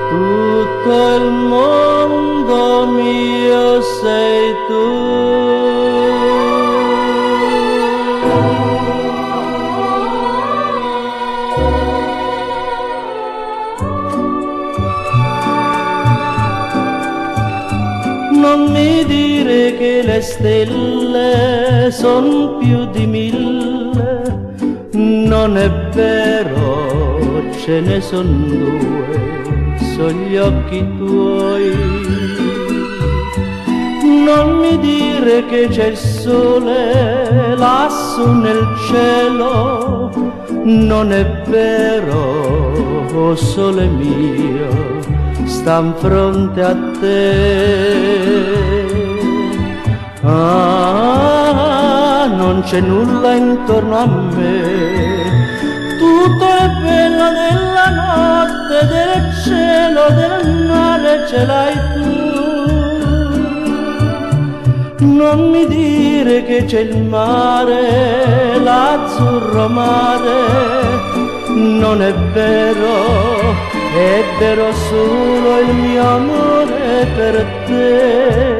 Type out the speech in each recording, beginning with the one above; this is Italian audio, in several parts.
tutto il mondo mio sei tu. Non mi dire che le stelle son più di 1000, non è vero, ce ne son 2, son gli occhi tuoi. Non mi dire che c'è il sole lassù nel cielo, non è vero, oh sole mio, stan fronte a te. Ah, non c'è nulla intorno a me, tutto è bello della notte, del cielo, del mare ce l'hai tu. Non mi dire che c'è il mare, l'azzurro mare, non è vero solo il mio amore per te.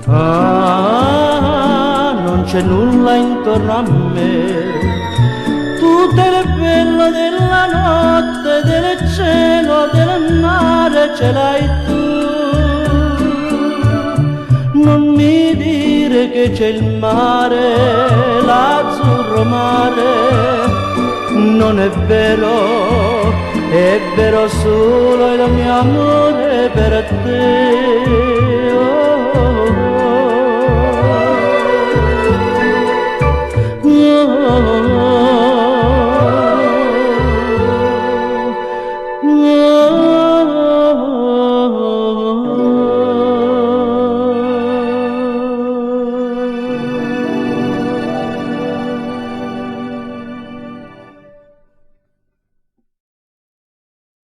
Ah, non c'è nulla intorno a me, tutto è bello della notte, del cielo, del mare ce l'hai tu. Non mi dire che c'è il mare, l'azzurro mare, non è vero solo il mio amore per te.